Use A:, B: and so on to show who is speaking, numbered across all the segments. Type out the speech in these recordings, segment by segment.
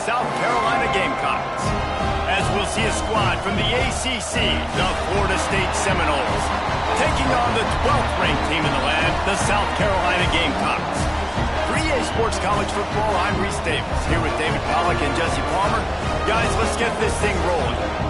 A: South Carolina Gamecocks. As we'll see a squad from the ACC, the Florida State Seminoles, taking on the 12th ranked team in the land, the South Carolina Gamecocks. For EA Sports College Football, I'm Reese Davis, here with David Pollack and Jesse Palmer. Guys, let's get this thing rolling.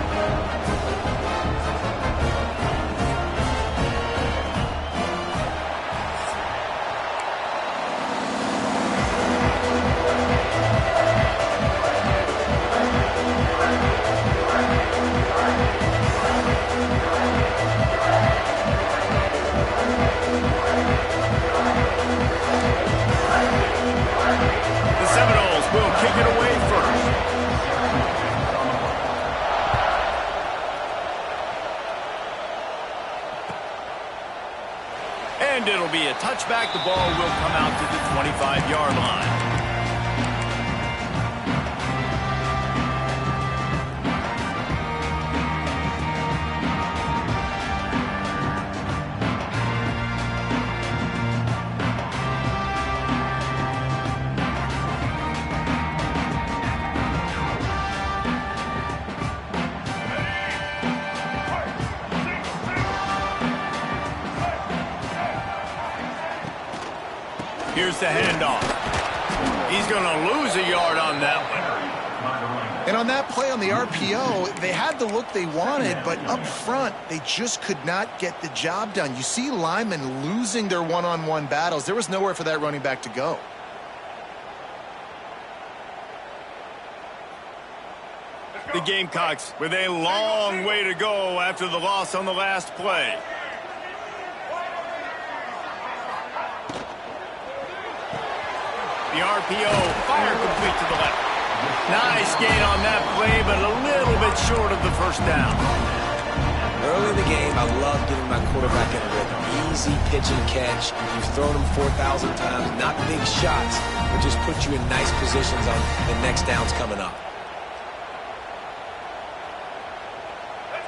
A: And it'll be a touchback. The ball will come out to the 25-yard line. Here's the handoff. He's going to lose a yard on that one.
B: And on that play on the RPO, they had the look they wanted, but up front, they just could not get the job done. You see linemen losing their one-on-one battles. There was nowhere for that running back to go.
A: The Gamecocks with a long way to go after the loss on the last play. The RPO, fire complete to the left. Nice gain on that play, but a little bit short of the first down.
C: Early in the game, I love getting my quarterback in a rhythm. Easy pitch and catch. You've thrown him 4,000 times. Not big shots, but just put you in nice positions on the next downs coming up.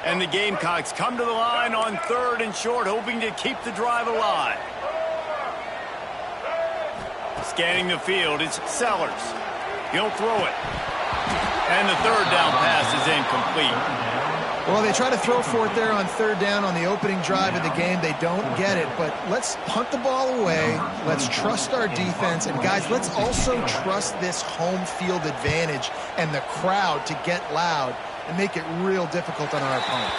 A: And the Gamecocks come to the line on 3rd and short, hoping to keep the drive alive. Scanning the field, it's Sellers. He'll throw it. And the 3rd down pass is incomplete.
B: Well, they try to throw for it there on 3rd down on the opening drive of the game. They don't get it, but let's punt the ball away. Let's trust our defense. And, guys, let's also trust this home field advantage and the crowd to get loud and make it real difficult on our opponent.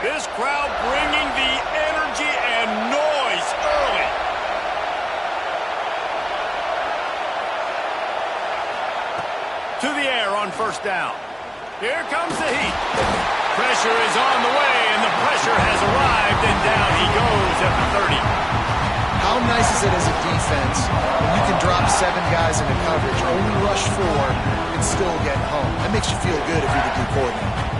A: This crowd bringing the energy and noise early. To the air on 1st down. Here comes the heat. Pressure is on the way, and the pressure has arrived, and down he goes at the 30.
B: How nice is it as a defense when you can drop 7 guys into coverage, only rush 4, and still get home? That makes you feel good if you're the D coordinator.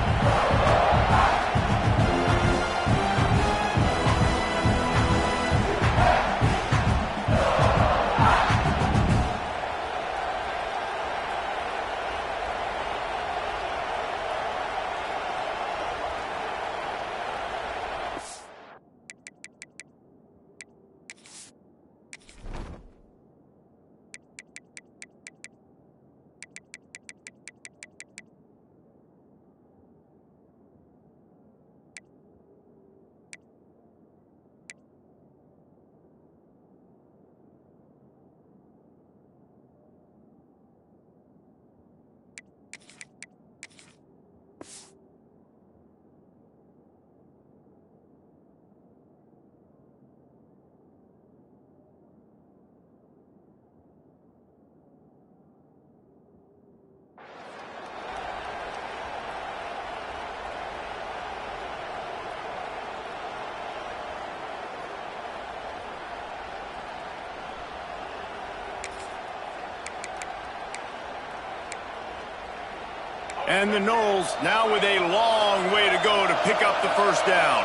B: And the Noles now with a long way to go to pick up the 1st down.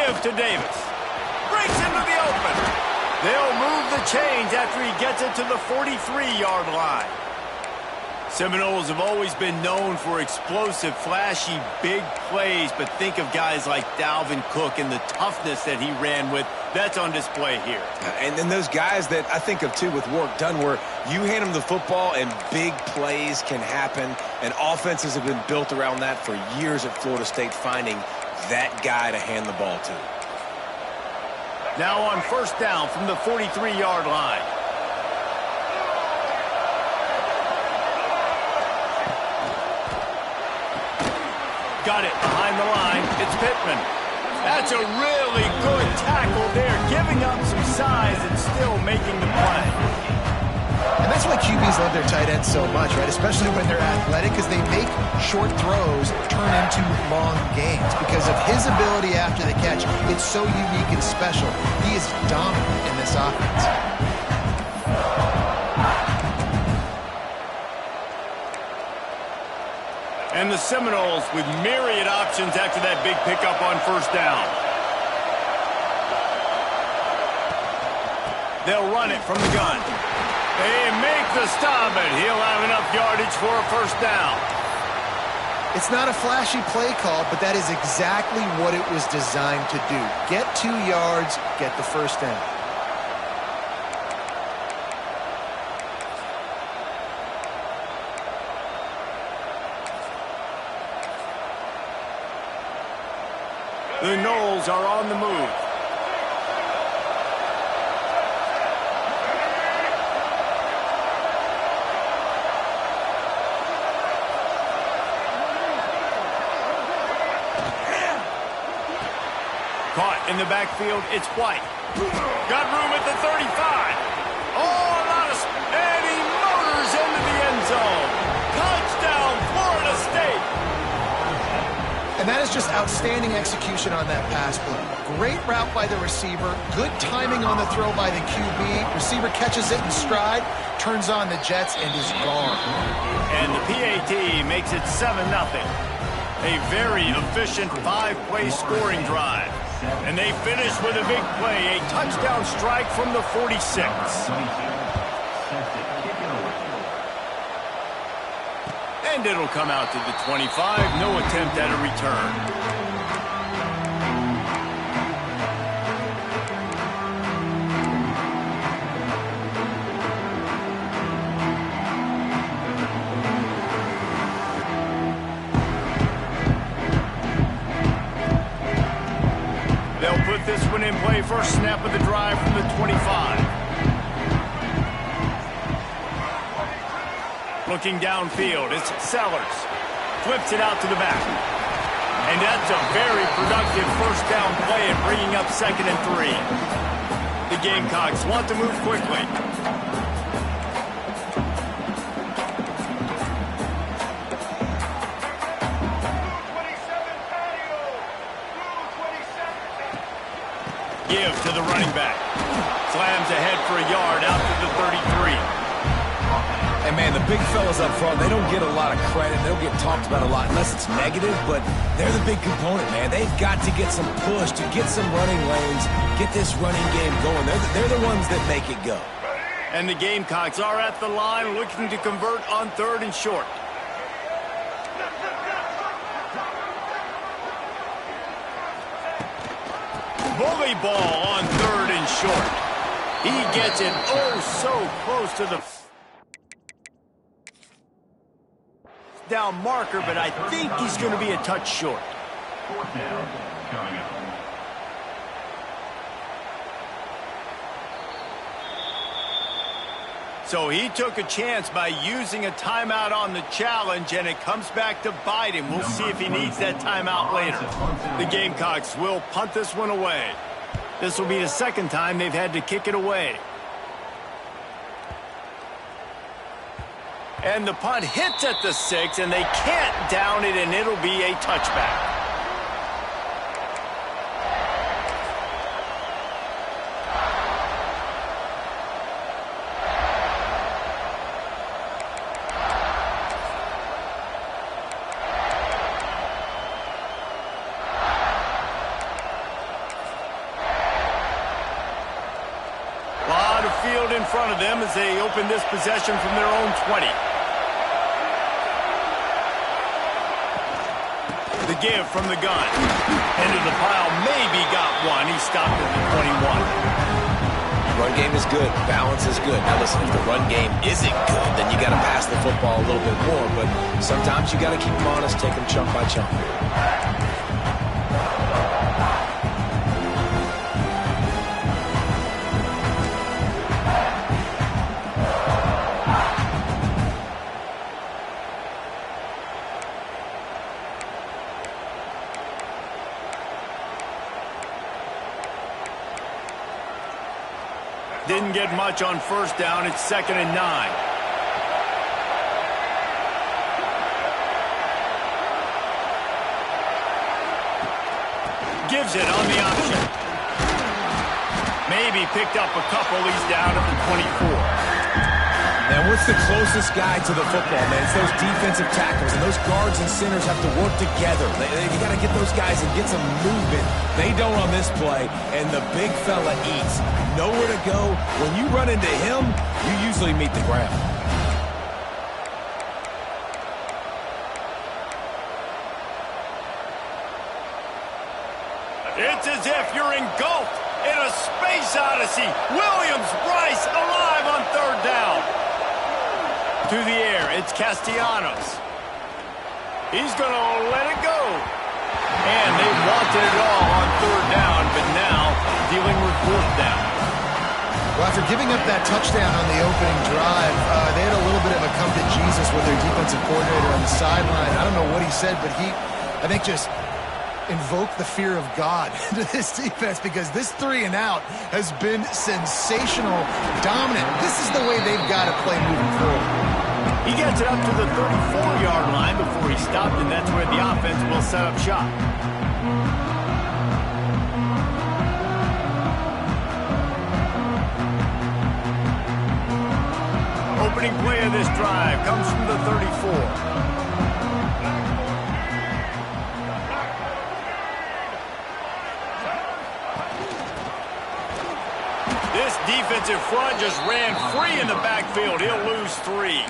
A: Give to Davis. Breaks into the open. They'll move the chains after he gets it to the 43-yard line. Seminoles have always been known for explosive, flashy, big plays, but think of guys like Dalvin Cook and the toughness that he ran with. That's on display here.
C: And then those guys that I think of, too, with Warrick Dunn, where you hand them the football and big plays can happen, and offenses have been built around that for years at Florida State, finding that guy to hand the ball to.
A: Now on first down from the 43-yard line. Got it behind the line. It's Pittman. That's a really good tackle there, giving up some size and still making the play.
B: And that's why QBs love their tight ends so much, right? Especially when they're athletic, because they make short throws turn into long gains. Because of his ability after the catch, it's so unique and special. He is dominant in this offense.
A: And the Seminoles with myriad options after that big pickup on first down. They'll run it from the gun. They make the stop, and he'll have enough yardage for a first down.
B: It's not a flashy play call, but that is exactly what it was designed to do. Get 2 yards, get the first down.
A: The Noles are on the move. Caught in the backfield, it's White. Got room at the 35. Oh, a lot of... and he motors into the end zone. Touchdown, Florida State.
B: And that is just outstanding execution on that pass play. Great route by the receiver, good timing on the throw by the QB. Receiver catches it in stride, turns on the jets, and is gone.
A: And the PAT makes it 7-0. A very efficient 5-play scoring drive. And they finish with a big play, a touchdown strike from the 46. And it'll come out to the 25. No attempt at a return. They'll put this one in play. First snap of the drive from the 25. Looking downfield, it's Sellers. Flips it out to the back. And that's a very productive first down play and bringing up 2nd and 3. The Gamecocks want to move quickly. Give to the running back. Slams ahead for a yard out to the 33.
C: And, man, the big fellas up front, they don't get a lot of credit. They don't get talked about a lot unless it's negative, but they're the big component, man. They've got to get some push, to get some running lanes, get this running game going. They're the ones that make it go.
A: And the Gamecocks are at the line looking to convert on 3rd and short. Bully ball on 3rd and short. He gets it oh so close to the down marker, but I think he's going to be a touch short.
D: 4th down coming up.
A: So he took a chance by using a timeout on the challenge, and it comes back to bite him. We'll see if he needs that timeout later. The Gamecocks will punt this one away. This will be the 2nd time they've had to kick it away. And the punt hits at the 6, and they can't down it, and it'll be a touchback. front of them as they open this possession from their own 20. The give from the gun. Into the pile, maybe got one. He stopped at the 21.
C: Run game is good. Balance is good. Now listen, if the run game isn't good, then you got to pass the football a little bit more. But sometimes you got to keep them honest, take them chunk by chunk.
A: Didn't get much on first down. It's 2nd and 9. Gives it on the option. Maybe picked up a couple. He's down at the 24.
C: Now, what's the closest guy to the football, man? It's those defensive tackles, and those guards and centers have to work together. You got to get those guys and get some movement. They don't on this play, and the big fella eats. Nowhere to go. When you run into him, you usually meet the ground.
A: It's as if you're engulfed in a space odyssey. Williams-Brice alive on 3rd down. To the air, it's Castellanos. He's going to let it go. And they wanted it all on 3rd down, but now dealing with 4th down.
B: Well, after giving up that touchdown on the opening drive, they had a little bit of a come to Jesus with their defensive coordinator on the sideline. I don't know what he said, but he, I think, just invoked the fear of God into this defense, because this 3 and out has been sensational, dominant. This is the way they've got to play moving forward.
A: He gets it up to the 34-yard line before he stopped, and that's where the offense will set up shop. Opening play of this drive comes from the 34. This defensive front just ran free in the backfield. He'll lose 3.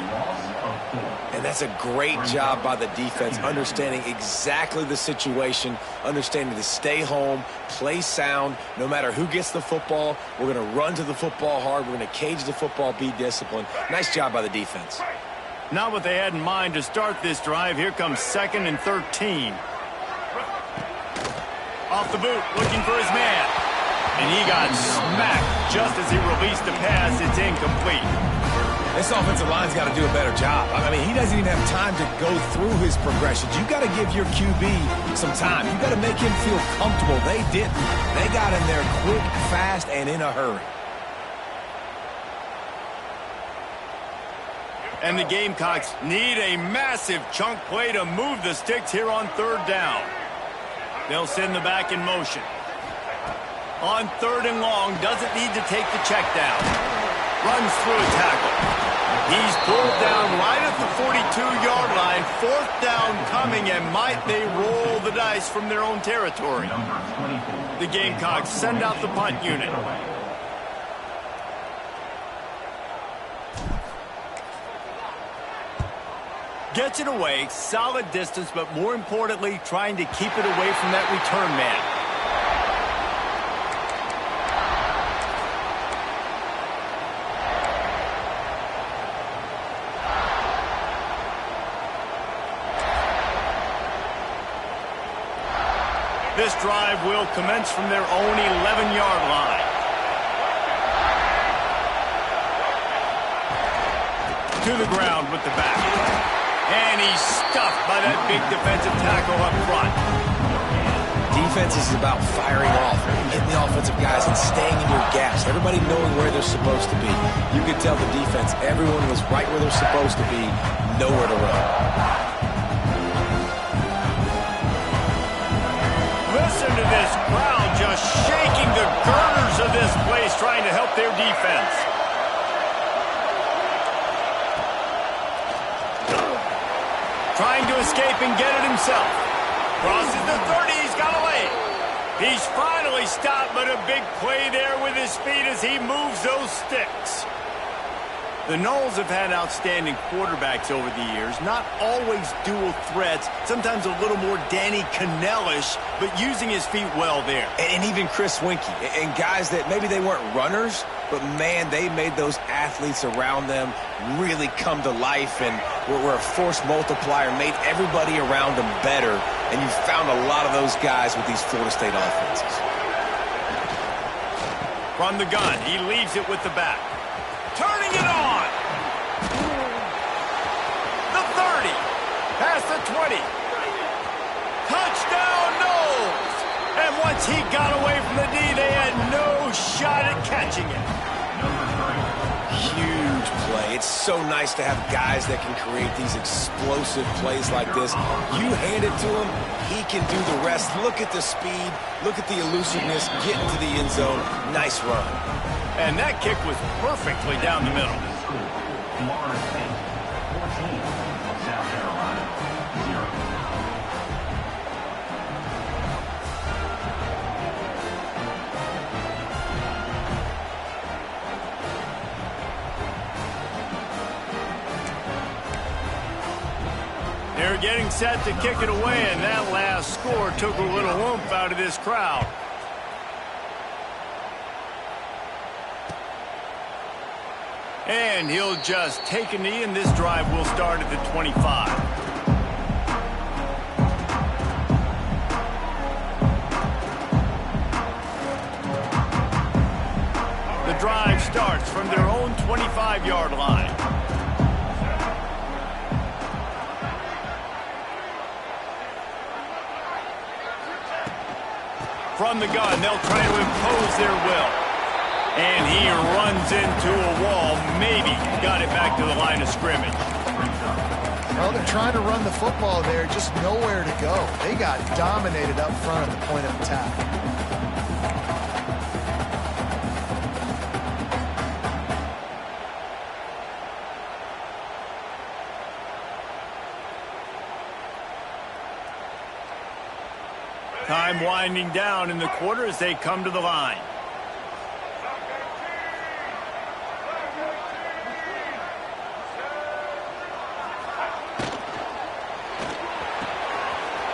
C: And that's a great job by the defense, understanding exactly the situation, understanding to stay home, play sound. No matter who gets the football, we're going to run to the football hard. We're going to cage the football, be disciplined. Nice job by the defense.
A: Not what they had in mind to start this drive. Here comes 2nd and 13. Off the boot, looking for his man. And he got smacked just as he released the pass. It's incomplete.
C: This offensive line's got to do a better job. I mean, he doesn't even have time to go through his progressions. You got to give your QB some time. You got to make him feel comfortable. They didn't. They got in there quick, fast, and in a hurry.
A: And the Gamecocks need a massive chunk play to move the sticks here on 3rd down. They'll send the back in motion. On 3rd and long, doesn't need to take the check down. Runs through a tackle. He's pulled down right at the 42-yard line. 4th down coming, and might they roll the dice from their own territory. The Gamecocks send out the punt unit. Gets it away, solid distance, but more importantly, trying to keep it away from that return man. This drive will commence from their own 11-yard line. To the ground with the back. And he's stuffed by that big defensive tackle up front.
C: Defense is about firing off, hitting the offensive guys and staying in your gaps. Everybody knowing where they're supposed to be. You could tell the defense, everyone was right where they're supposed to be, nowhere to run.
A: Listen to this crowd just shaking the girders of this place, trying to help their defense. Trying to escape and get it himself. Crosses the 30, he's got a lane. He's finally stopped, but a big play there with his feet as he moves those sticks. The Noles have had outstanding quarterbacks over the years, not always dual threats, sometimes a little more Danny Cannell-ish, but using his feet well there.
C: And even Chris Winkie, and guys that maybe they weren't runners, but man, they made those athletes around them really come to life and were a force multiplier, made everybody around them better, and you found a lot of those guys with these Florida State offenses.
A: From the gun, he leaves it with the back. Turning it on. The 30. Past the 20. Touchdown, Noles. And once he got away from the D, they had no shot at catching it.
C: Huge play. It's so nice to have guys that can create these explosive plays like this. You hand it to him, he can do the rest. Look at the speed. Look at the elusiveness. Get into the end zone. Nice run.
A: And that kick was perfectly down the middle.
D: Florida State 14, South Carolina 0.
A: They're getting set to kick it away, and that last score took a little oomph out of this crowd. And he'll just take a knee, and this drive will start at the 25. The drive starts from their own 25-yard line. From the gun, they'll try to impose their will. And he runs into a wall, maybe got it back to the line of scrimmage.
B: Well, they're trying to run the football there, just nowhere to go. They got dominated up front at the point of attack.
A: Time winding down in the quarter as they come to the line.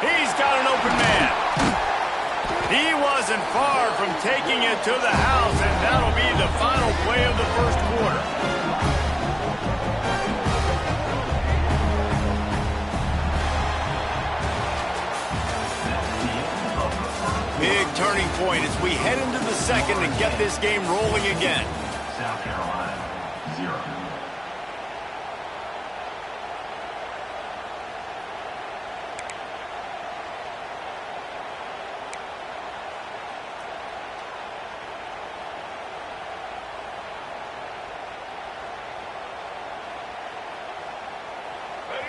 A: He's got an open man. He wasn't far from taking it to the house, and that'll be the final play of the first quarter. Big turning point as we head into the second and get this game rolling again.
D: South Carolina 0.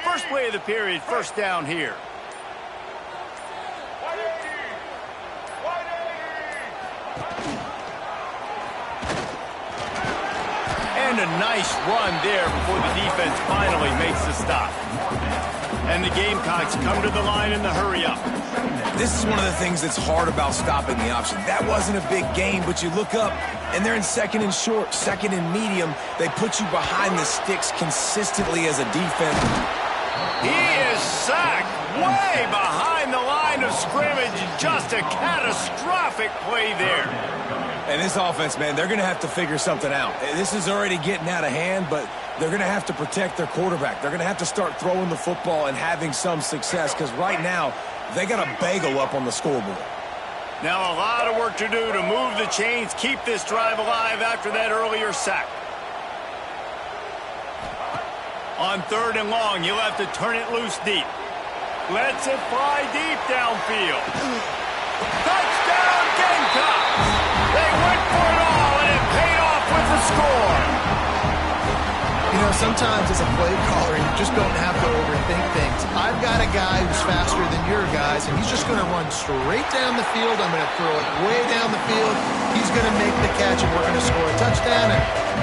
A: First play of the period, first down here. And a nice run there before the defense finally makes the stop. And the Gamecocks come to the line in the hurry up.
C: This is one of the things that's hard about stopping the option. That wasn't a big gain, but you look up, and they're in second and short, second and medium. They put you behind the sticks consistently as a defense.
A: He is sacked way behind the line of scrimmage. Just a catastrophic play there.
C: And this offense, man, they're going to have to figure something out. This is already getting out of hand, but they're going to have to protect their quarterback. They're going to have to start throwing the football and having some success because right now they got a bagel up on the scoreboard.
A: Now a lot of work to do to move the chains, keep this drive alive after that earlier sack. On third and long, you'll have to turn it loose deep. Lets it fly deep downfield. Touchdown, Gamecocks! They went for it all, and it paid off with the score.
B: You know, sometimes as a play caller, you just don't have to overthink things. I've got a guy who's faster than your guys, and he's just going to run straight down the field. I'm going to throw it way down the field. He's going to make the catch, and we're going to score a touchdown, and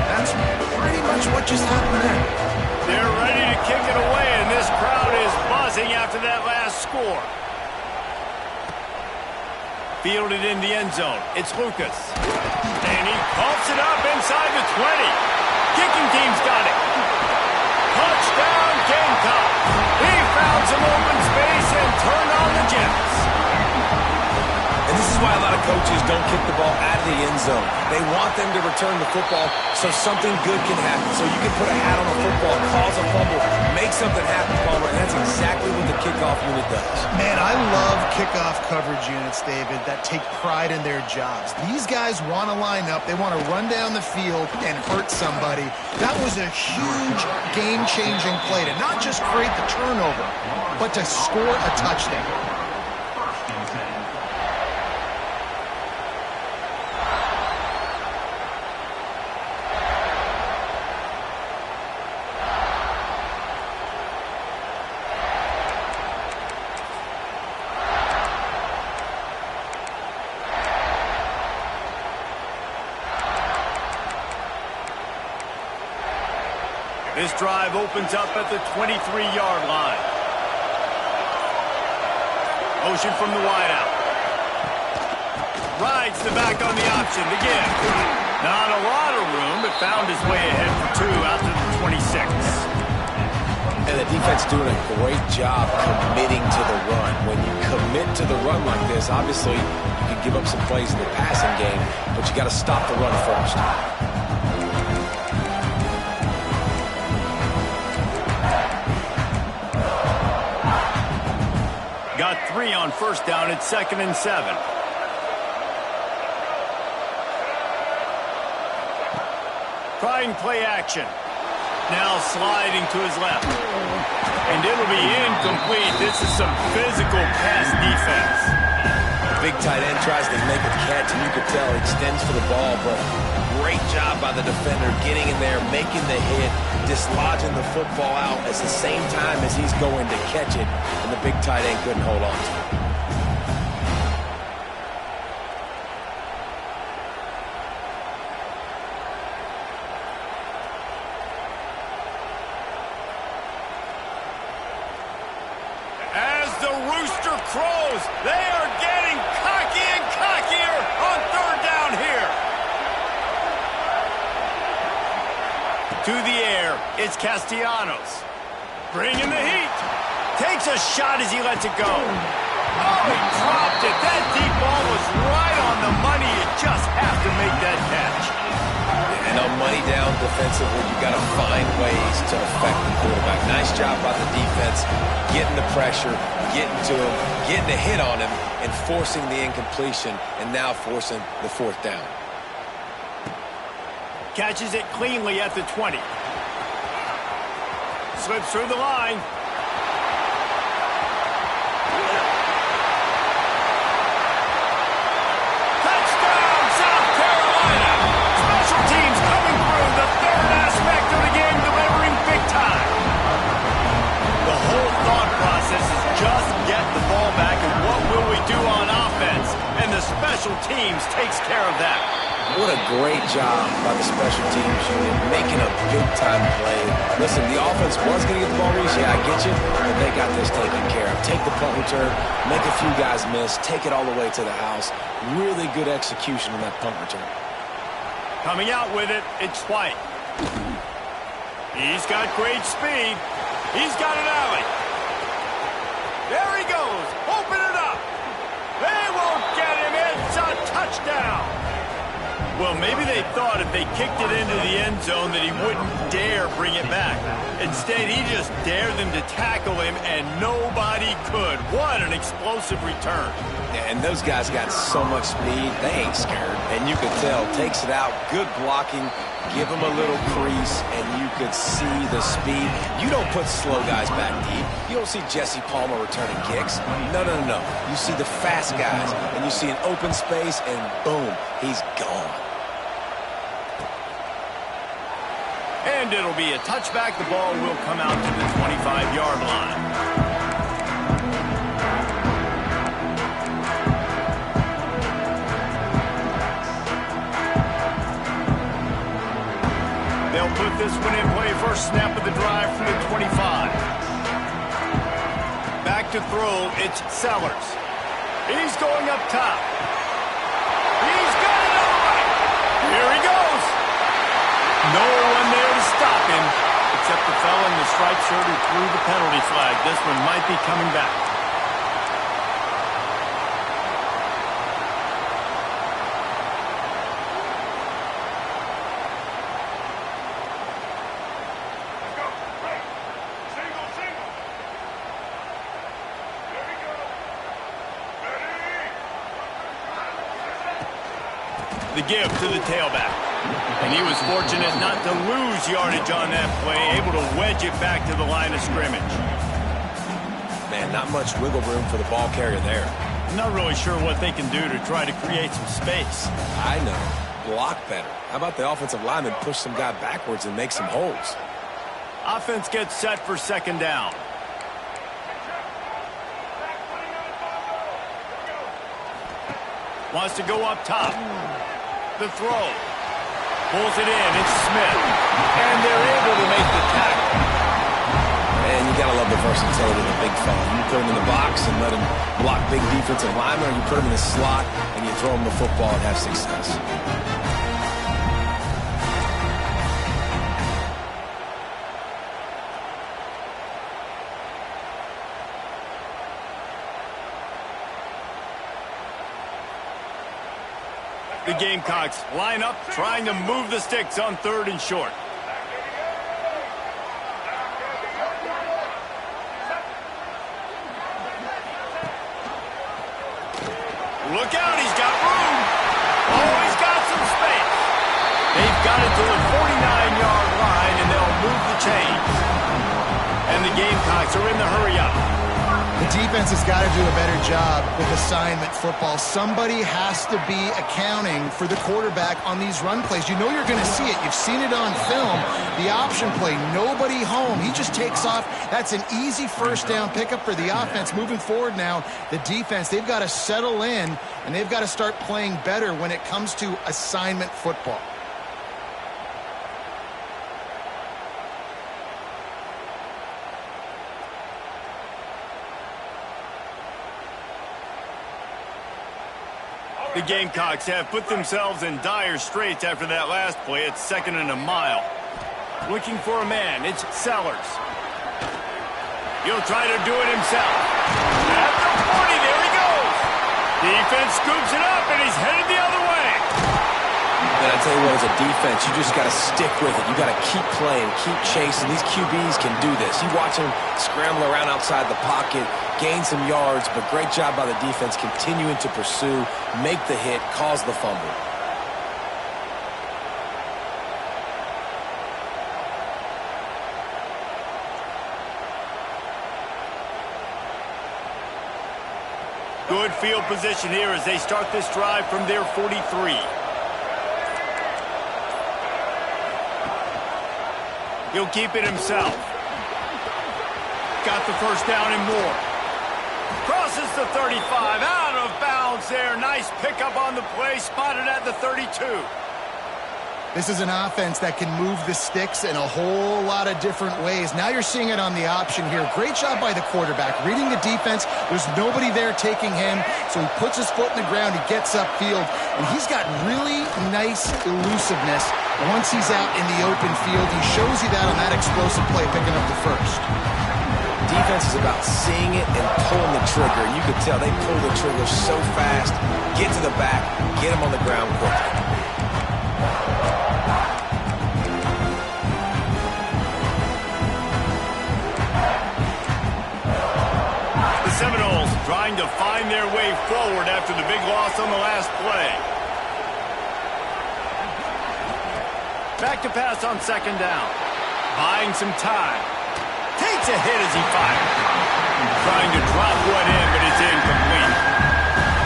B: that's pretty much what just happened there.
A: They're ready to kick it away, and this crowd is buzzing after that last score. Fielded in the end zone. It's Lucas. And he pumps it up inside the 20. Kicking team's got it. Touchdown, Gamecocks. He found some open space and turned on the Jets.
C: And this is why a lot of coaches don't kick the ball out of the end zone. They want them to return the football so something good can happen. So you can put a hat on a football, cause a fumble, make something happen, Palmer, and that's exactly what the kickoff unit does.
B: Man, I love kickoff coverage units, David, that take pride in their jobs. These guys want to line up. They want to run down the field and hurt somebody. That was a huge game-changing play to not just create the turnover, but to score a touchdown.
A: This drive opens up at the 23-yard line. Motion from the wideout. Rides the back on the option again. Not a lot of room, but found his way ahead for 2 out to the 26.
C: And the defense doing a great job committing to the run. When you commit to the run like this, obviously you can give up some plays in the passing game, but you got to stop the run first.
A: Got 3 on first down at 2nd and 7. Trying play action. Now sliding to his left. And it'll be incomplete. This is some physical pass defense.
C: The big tight end tries to make a catch, and you could tell he extends for the ball, but great job by the defender getting in there, making the hit, dislodging the football out at the same time as he's going to catch it, and the big tight end couldn't hold on to it.
A: As the rooster crows, they are getting cocky and cockier on 3rd down here. To the air, it's Castellanos. Bringing the heat. Takes a shot as he lets it go. Oh, he dropped it. That deep ball was right on the money. You just have to make that catch.
C: And on money down defensively, you got to find ways to affect the quarterback. Nice job by the defense, getting the pressure, getting to him, getting a hit on him, and forcing the incompletion, and now forcing the 4th down.
A: Catches it cleanly at the 20. Slips through the line. Touchdown, South Carolina! Special teams coming through, the 3rd aspect of the game, delivering big time. The whole thought process is just get the ball back, and what will we do on offense? And the special teams takes care of that.
C: What a great job by the special teams unit, making a big-time play. Listen, the offense was going to get the ball reached. Yeah, I get you, but they got this taken care of. Take the punt return, make a few guys miss, take it all the way to the house. Really good execution on that punt return.
A: Coming out with it, it's White. He's got great speed. He's got an alley. There he goes. Open it up. They won't get him. It's a touchdown. Well, maybe they thought if they kicked it into the end zone that he wouldn't dare bring it back. Instead, he just dared them to tackle him, and nobody could. What an explosive return.
C: Yeah, and those guys got so much speed, they ain't scared. And you could tell, takes it out, good blocking, give him a little crease, and you could see the speed. You don't put slow guys back deep. You don't see Jesse Palmer returning kicks. No, no, no, no. You see the fast guys, and you see an open space, and boom, he's gone.
A: And it'll be a touchback. The ball will come out to the 25-yard line. They'll put this one in play. First snap of the drive from the 25. Back to throw, it's Sellers. He's going up top. He's got it all right. Here he goes. No one there stop him, except the fella in the striped shirt who threw the penalty flag. This one might be coming back. The give to the tailback. And he was fortunate not to lose yardage on that play, able to wedge it back to the line of scrimmage.
C: Man, not much wiggle room for the ball carrier there.
A: I'm not really sure what they can do to try to create some space.
C: I know. Block better. How about the offensive lineman push some guy backwards and make some holes?
A: Offense gets set for second down. Wants to go up top. The throw. Pulls it in. It's Smith. And they're able to make the tackle.
C: And you got to love the versatility of the big fella. You put him in the box and let him block big defensive linemen, or you put him in the slot and you throw him the football and have success.
A: The Gamecocks line up, trying to move the sticks on 3rd and short. Look out, he's got room. Oh, he's got some space. They've got it to the 49-yard line, and they'll move the chains. And the Gamecocks are in the hurry up.
B: The defense has got to do a better job with assignment football. Somebody has to be accounting for the quarterback on these run plays. You know you're going to see it. You've seen it on film. The option play, nobody home. He just takes off. That's an easy first down pickup for the offense. Moving forward now, the defense, they've got to settle in, and they've got to start playing better when it comes to assignment football.
A: The Gamecocks have put themselves in dire straits after that last play. It's 2nd and a mile. Looking for a man. It's Sellers. He'll try to do it himself. At the 40, there he goes. Defense scoops it up, and he's headed the other way.
C: And I tell you what, as a defense, you just got to stick with it. You got to keep playing, keep chasing. These QBs can do this. You watch them scramble around outside the pocket, gain some yards, but great job by the defense continuing to pursue, make the hit, cause the fumble.
A: Good field position here as they start this drive from their 43. He'll keep it himself. Got the first down and more. Crosses the 35, out of bounds there. Nice pickup on the play, spotted at the 32.
B: This is an offense that can move the sticks in a whole lot of different ways. Now you're seeing it on the option here. Great job by the quarterback. Reading the defense, there's nobody there taking him, so he puts his foot in the ground, he gets upfield, and he's got really nice elusiveness once he's out in the open field. He shows you that on that explosive play, picking up the first.
C: Defense is about seeing it and pulling the trigger. You can tell they pull the trigger so fast, get to the back, get him on the ground quickly.
A: Seminoles trying to find their way forward after the big loss on the last play. Back to pass on 2nd down. Buying some time. Takes a hit as he fires. Trying to drop one in, but it's incomplete.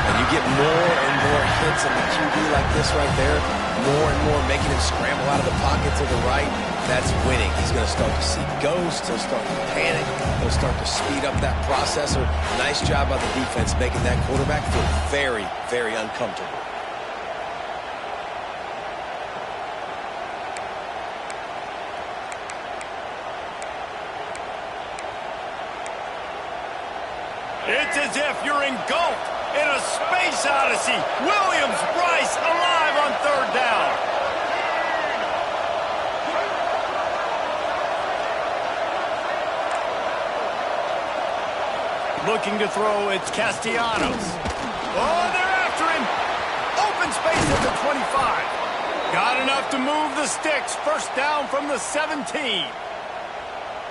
C: And you get more and more hits on the QB like this right there. More and more making him scramble out of the pocket to the right. That's winning. He's going to start to see ghosts. He'll start to panic. He'll start to speed up that processor. Nice job by the defense making that quarterback feel very, very uncomfortable.
A: It's as if you're engulfed in a space odyssey. Williams-Brice alive on 3rd down. Looking to throw, it's Castellanos. Oh, they're after him. Open space at the 25. Got enough to move the sticks. First down from the 17.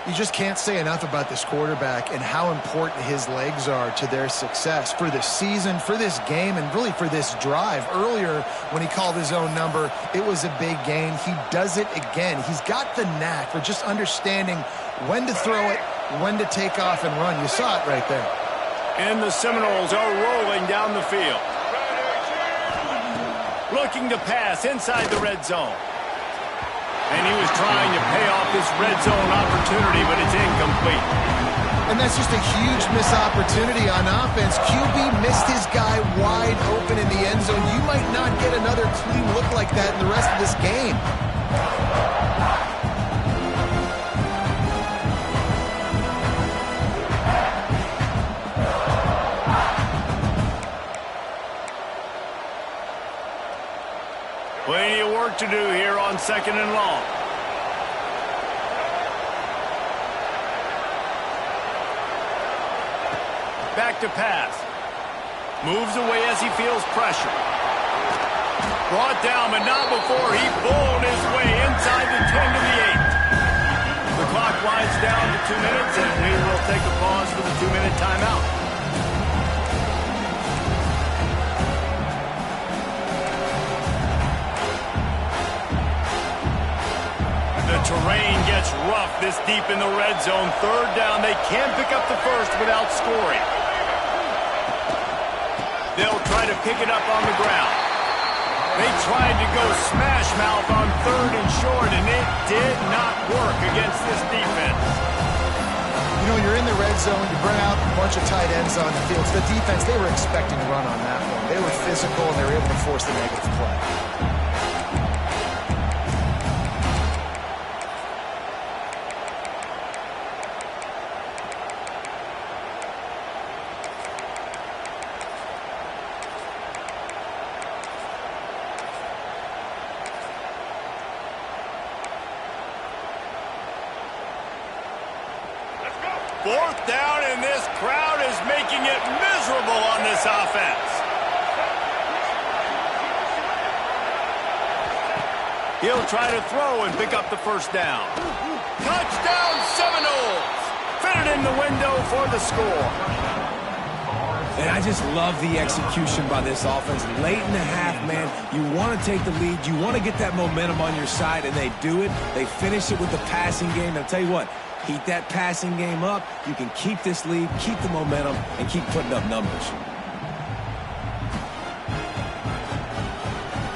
B: You just can't say enough about this quarterback and how important his legs are to their success for this season, for this game, and really for this drive. Earlier, when he called his own number, it was a big gain. He does it again. He's got the knack for just understanding when to throw it, when to take off and run. You saw it right there.
A: And the Seminoles are rolling down the field. Looking to pass inside the red zone. And he was trying to pay off this red zone opportunity, but it's incomplete.
B: And that's just a huge missed opportunity on offense. QB missed his guy wide open in the end zone. You might not get another clean look like that in the rest of this game.
A: Plenty of work to do here on 2nd and long. Back to pass. Moves away as he feels pressure. Brought down, but not before he bowled his way inside the 10 to the 8. The clock winds down to 2 minutes, and we will take a pause for the 2-minute timeout. The terrain gets rough this deep in the red zone. 3rd down. They can't pick up the first without scoring. They'll try to pick it up on the ground. They tried to go smash mouth on 3rd and short, and it did not work against this defense.
B: You know, you're in the red zone. You bring out a bunch of tight ends on the field. So the defense, they were expecting to run on that one. They were physical, and they were able to force the negative play.
A: Fourth down, and this crowd is making it miserable on this offense. He'll try to throw and pick up the first down. Touchdown, Seminoles! Fitted in the window for the score.
C: And I just love the execution by this offense. Late in the half, man, you want to take the lead. You want to get that momentum on your side, and they do it. They finish it with the passing game. I'll tell you what, keep that passing game up. You can keep this lead, keep the momentum, and keep putting up numbers.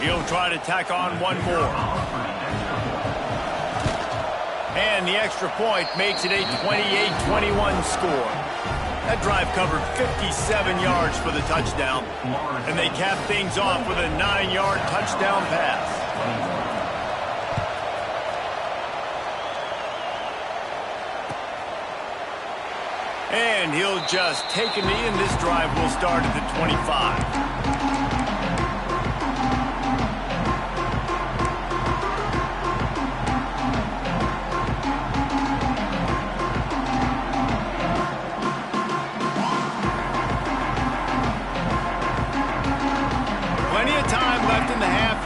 A: He'll try to tack on one more. And the extra point makes it a 28-21 score. That drive covered 57 yards for the touchdown, and they cap things off with a 9-yard touchdown pass. And he'll just take a knee, and this drive will start at the 25.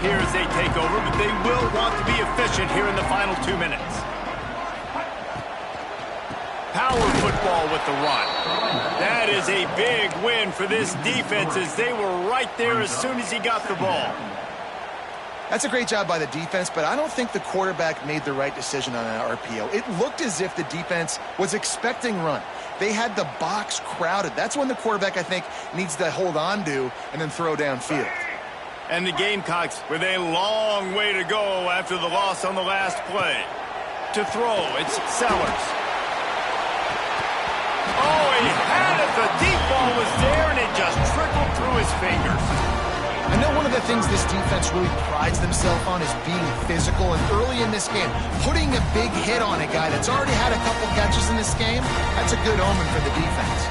A: Here as they take over, but they will want to be efficient here in the final 2 minutes. Power football with the run. That is a big win for this defense as they were right there as soon as he got the ball.
B: That's a great job by the defense, but I don't think the quarterback made the right decision on that RPO. It looked as if the defense was expecting run. They had the box crowded. That's when the quarterback, I think, needs to hold on to and then throw downfield.
A: And the Gamecocks with a long way to go after the loss on the last play. To throw, it's Sellers. Oh, he had it. The deep ball was there, and it just trickled through his fingers.
B: I know one of the things this defense really prides themselves on is being physical, and early in this game, putting a big hit on a guy that's already had a couple catches in this game, that's a good omen for the defense.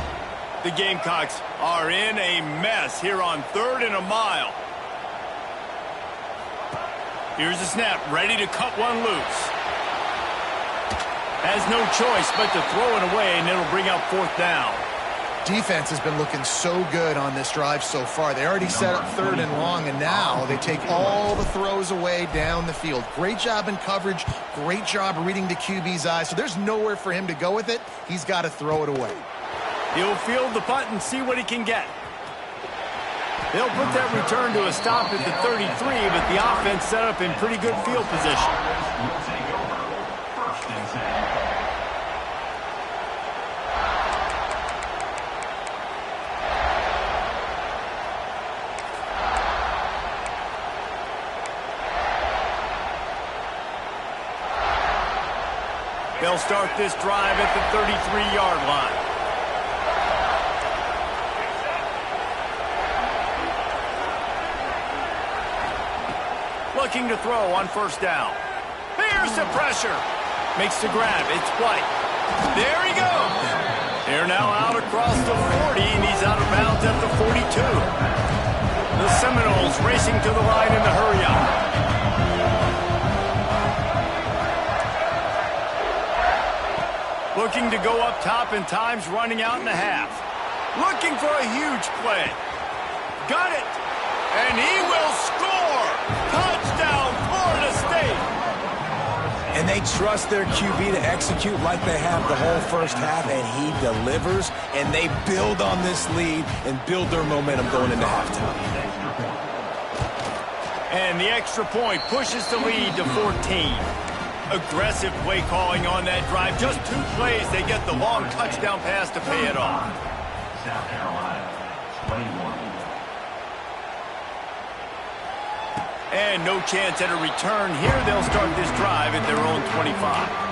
A: The Gamecocks are in a mess here on 3rd and a mile. Here's the snap, ready to cut one loose. Has no choice but to throw it away, and it'll bring up 4th down.
B: Defense has been looking so good on this drive so far. They already set up 3rd and long, and now they take all the throws away down the field. Great job in coverage. Great job reading the QB's eyes. So there's nowhere for him to go with it. He's got to throw it away.
A: He'll field the punt and see what he can get. They'll put that return to a stop at the 33, but the offense set up in pretty good field position. They'll start this drive at the 33-yard line. Looking to throw on 1st down. Here's the pressure. Makes the grab. It's White. There he goes. They're now out across the 40, and he's out of bounds at the 42. The Seminoles racing to the line in the hurry-up. Looking to go up top, and time's running out in the half. Looking for a huge play. Got it. And he will score. Touchdown, Florida State.
C: And they trust their QB to execute like they have the whole first half, and he delivers, and they build on this lead and build their momentum going into halftime.
A: And the extra point pushes the lead to 14. Aggressive play calling on that drive. Just 2 plays, they get the long touchdown pass to pay it off.
D: South Carolina, 21.
A: And no chance at a return here. They'll start this drive at their own 25.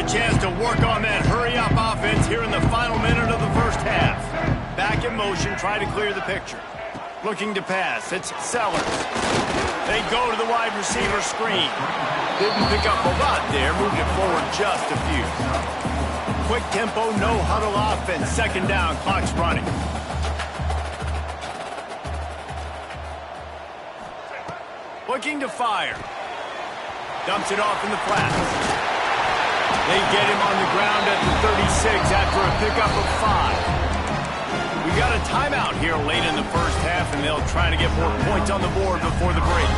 A: Chance to work on that hurry-up offense here in the final minute of the first half. Back in motion, try to clear the picture. Looking to pass, it's Sellers. They go to the wide receiver screen. Didn't pick up a lot there, moved it forward just a few. Quick tempo, no huddle offense. 2nd down, clock's running. Looking to fire. Dumps it off in the flats. They get him on the ground at the 36 after a pickup of 5. We got a timeout here late in the first half, and they'll try to get more points on the board before the break.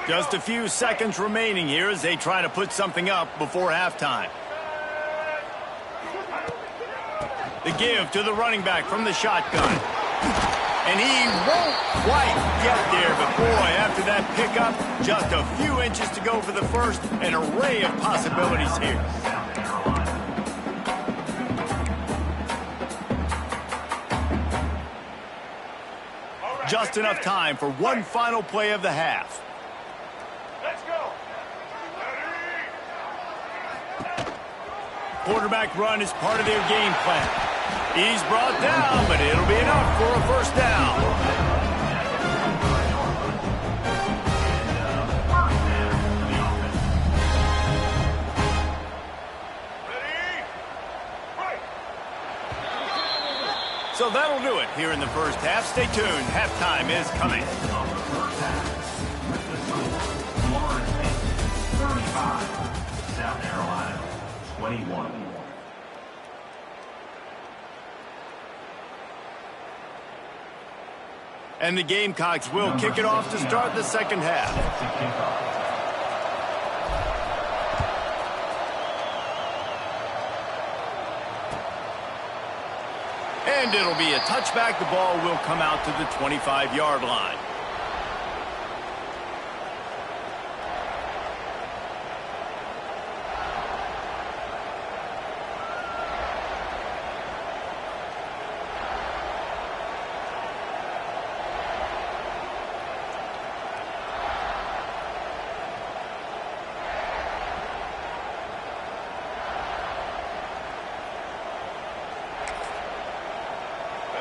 A: Just a few seconds remaining here as they try to put something up before halftime. The give to the running back from the shotgun. And he won't quite get there, but boy, after that pickup, just a few inches to go for the first. An array of possibilities here. Just enough time for one final play of the half.
E: Let's go.
A: Quarterback run is part of their game plan. He's brought down, but it'll be enough for a 1st down. So that'll do it here in the first half. Stay tuned. Halftime is coming.
D: First half. With the score, Florida State 35, South Carolina 21.
A: And the Gamecocks will kick it off to start the second half. And it'll be a touchback. The ball will come out to the 25-yard line.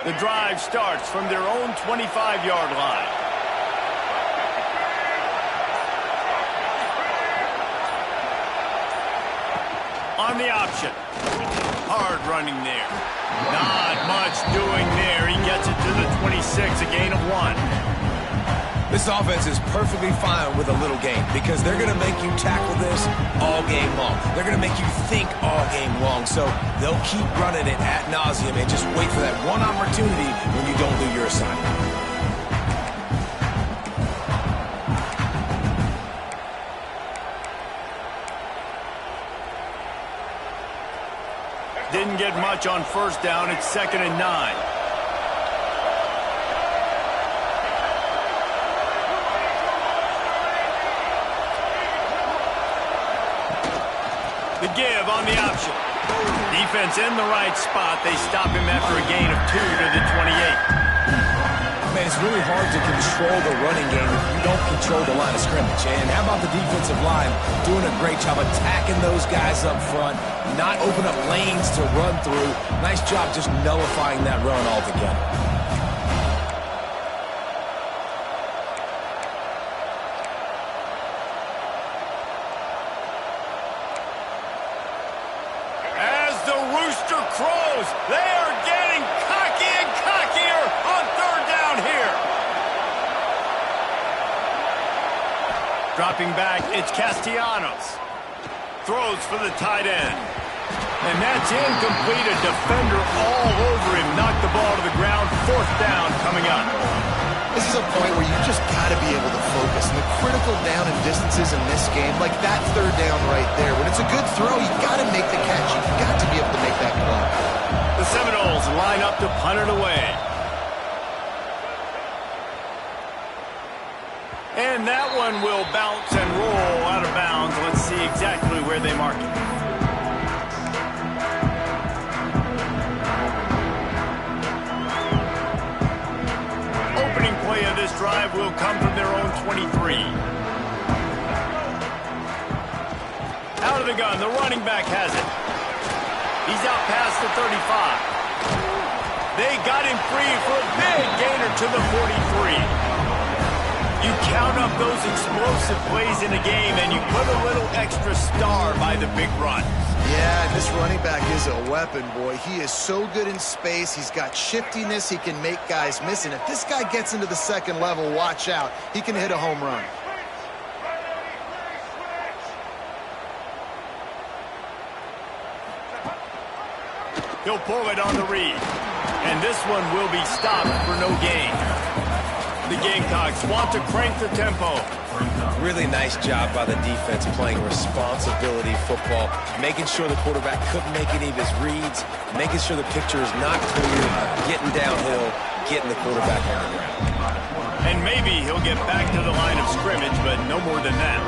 A: The drive starts from their own 25-yard line. On the option. Hard running there. Not much doing there. He gets it to the 26, a gain of 1.
C: This offense is perfectly fine with a little game because they're going to make you tackle this all game long. They're going to make you think all game long. So they'll keep running it ad nauseum and just wait for that one opportunity when you don't do your assignment.
A: Didn't get much on first down. It's 2nd and 9. The give on the option. Defense in the right spot. They stop him after a gain of 2 to the 28.
C: Man, it's really hard to control the running game if you don't control the line of scrimmage. And how about the defensive line doing a great job attacking those guys up front, not open up lanes to run through. Nice job just nullifying that run altogether.
A: As the rooster crows, they are getting cocky and cockier on 3rd down here. Dropping back, it's Castellanos. Throws for the tight end. And that's incomplete. A defender all over him. Knocked the ball to the ground. 4th down coming up.
B: This is a point where you just got to be able to focus. And the critical down and distances in this game, like that 3rd down right there, when it's a good throw, you got to make the catch. You've got to be able to make that play.
A: The Seminoles line up to punt it away. And that one will bounce and roll out of bounds. Let's see exactly where they mark it. Opening play of this drive will come from their own 23. Out of the gun, the running back has it. He's out past the 35. They got him free for a big gainer to the 43. You count up those explosive plays in a game, and you put a little extra star by the big run.
B: Yeah, this running back is a weapon, boy. He is so good in space. He's got shiftiness. He can make guys miss. And if this guy gets into the 2nd level, watch out. He can hit a home run.
A: He'll pull it on the read. And this one will be stopped for no gain. The Gamecocks want to crank the tempo.
C: Really nice job by the defense playing responsibility football, making sure the quarterback couldn't make any of his reads, making sure the picture is not clear, getting downhill, getting the quarterback on the ground.
A: And maybe he'll get back to the line of scrimmage, but no more than that.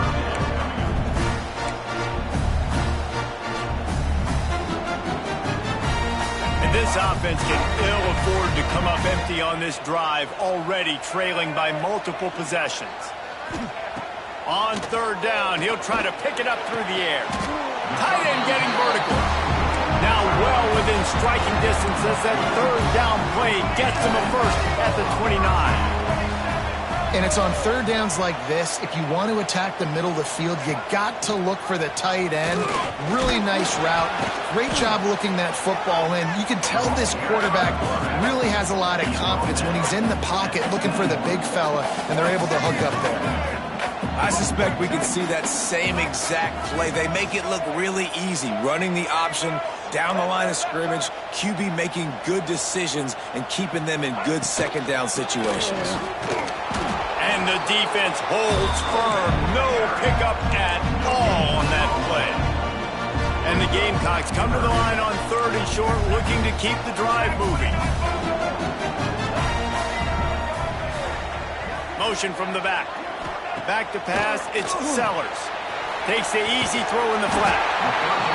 A: And this offense can ill afford to come up empty on this drive, already trailing by multiple possessions. On 3rd down, he'll try to pick it up through the air. Tight end getting vertical. Now well within striking distance as that 3rd down play gets him a first at the 29.
B: And it's on 3rd downs like this, if you want to attack the middle of the field, you got to look for the tight end. Really nice route. Great job looking that football in. You can tell this quarterback really has a lot of confidence when he's in the pocket looking for the big fella, and they're able to hook up there.
C: I suspect we can see that same exact play. They make it look really easy, running the option down the line of scrimmage, QB making good decisions and keeping them in good 2nd down situations.
A: And the defense holds firm. No pickup at all on that play. And the Gamecocks come to the line on 3rd and short, looking to keep the drive moving. Motion from the back. Back to pass, it's Sellers. Takes the easy throw in the flat.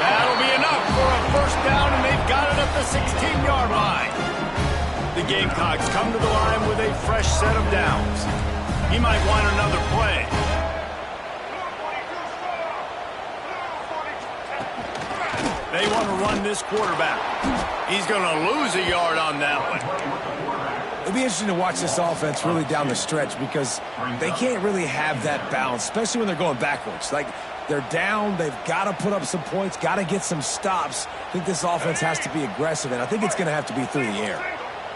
A: That'll be enough for a first down, and they've got it at the 16-yard line. The Gamecocks come to the line with a fresh set of downs. He might want another play. They want to run this quarterback. He's going to lose a yard on that one.
C: It'll be interesting to watch this offense really down the stretch because they can't really have that balance, especially when they're going backwards. Like, they're down, they've got to put up some points, got to get some stops. I think this offense has to be aggressive, and I think it's going to have to be through the air.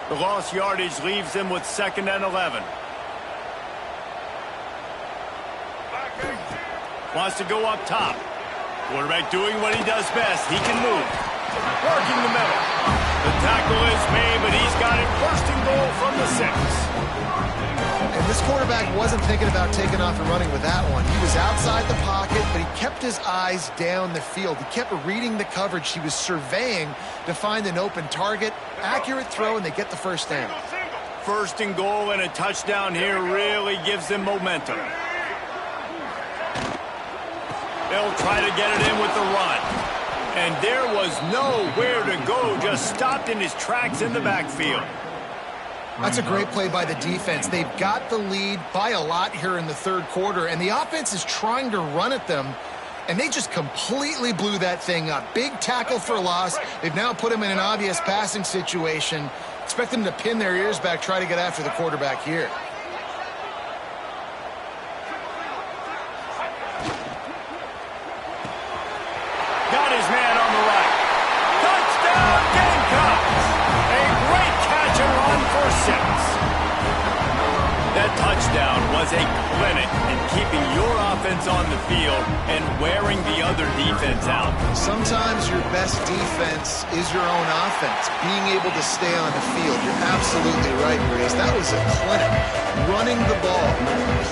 A: The lost yardage leaves them with 2nd and 11. Wants to go up top. Quarterback doing what he does best. He can move. Working the middle. The tackle is made, but he's got it 1st and goal from the 6.
B: And this quarterback wasn't thinking about taking off and running with that one. He was outside the pocket, but he kept his eyes down the field. He kept reading the coverage. He was surveying to find an open target. Accurate throw, and they get the 1st down.
A: 1st and goal and a touchdown here really gives them momentum. They'll try to get it in with the run. And there was nowhere to go, just stopped in his tracks in the backfield.
B: That's a great play by the defense. They've got the lead by a lot here in the 3rd quarter, and the offense is trying to run at them, and they just completely blew that thing up. Big tackle for loss. They've now put him in an obvious passing situation. Expect them to pin their ears back, try to get after the quarterback here.
A: Got his man on the right. Touchdown, Gamecocks! A great catch and run for 6. That touchdown was a clinic in keeping your offense on the field and wearing the other defense out.
B: Sometimes your best defense is your own offense, being able to stay on the field. You're absolutely right, Grace. That was a clinic. Running the ball,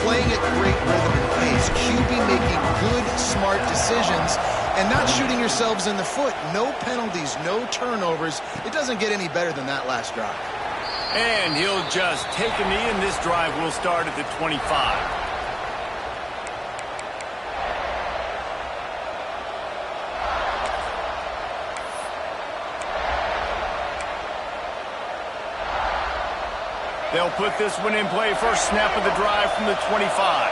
B: playing at great rhythm and pace, QB making good, smart decisions, and not shooting yourselves in the foot. No penalties, no turnovers. It doesn't get any better than that last drive.
A: And he'll just take a knee, and this drive will start at the 25. They'll put this one in play. First snap of the drive from the 25.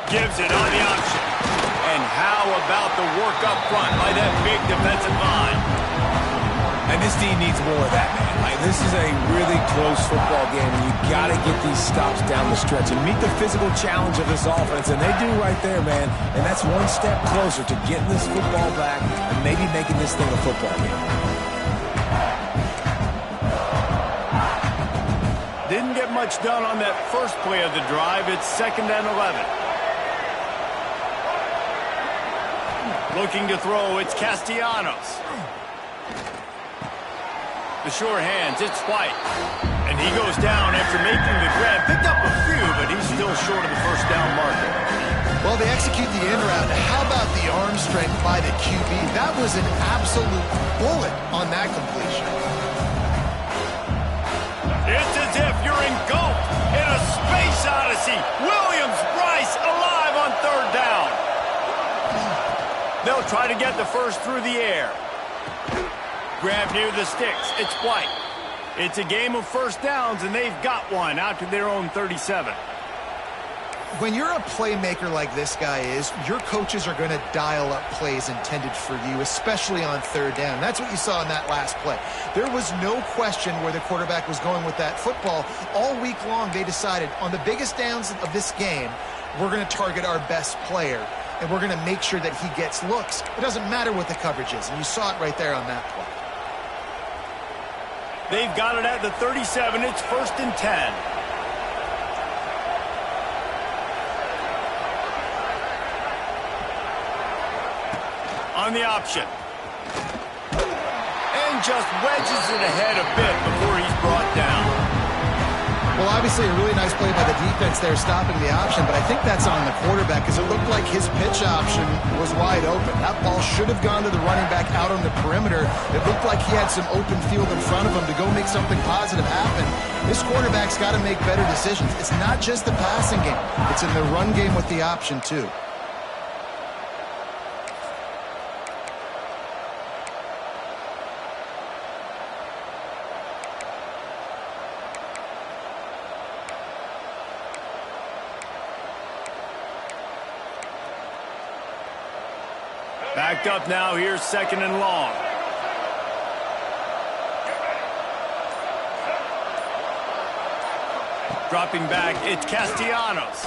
A: Gives it on the option. And how about the work up front by that big defensive line?
C: And this team needs more of that, man. Like, this is a really close football game, and you got to get these stops down the stretch and meet the physical challenge of this offense, and they do right there, man. And that's one step closer to getting this football back and maybe making this thing a football game.
A: Didn't get much done on that first play of the drive. It's 2nd and 11. Looking to throw, it's Castellanos. The sure hands, it's White. And he goes down after making the grab. Picked up a few, but he's still short of the 1st down marker.
B: Well, they execute the in route. How about the arm strength by the QB? That was an absolute bullet on that completion.
A: It's as if you're engulfed in a space odyssey. Williams-Brice alive on 3rd down. They'll try to get the first through the air. Grab near the sticks. It's White. It's a game of 1st downs, and they've got one out to their own 37.
B: When you're a playmaker like this guy is, your coaches are going to dial up plays intended for you, especially on 3rd down. That's what you saw in that last play. There was no question where the quarterback was going with that football. All week long, they decided on the biggest downs of this game, we're going to target our best player, and we're going to make sure that he gets looks. It doesn't matter what the coverage is, and you saw it right there on that play.
A: They've got it at the 37. It's 1st and 10. On the option. And just wedges it ahead a bit before he's brought down.
B: Well, obviously a really nice play by the defense there stopping the option, but I think that's on the quarterback because it looked like his pitch option was wide open. That ball should have gone to the running back out on the perimeter. It looked like he had some open field in front of him to go make something positive happen. This quarterback's got to make better decisions. It's not just the passing game. It's in the run game with the option, too.
A: Backed up now, here's 2nd and long. Dropping back, it's Castellanos.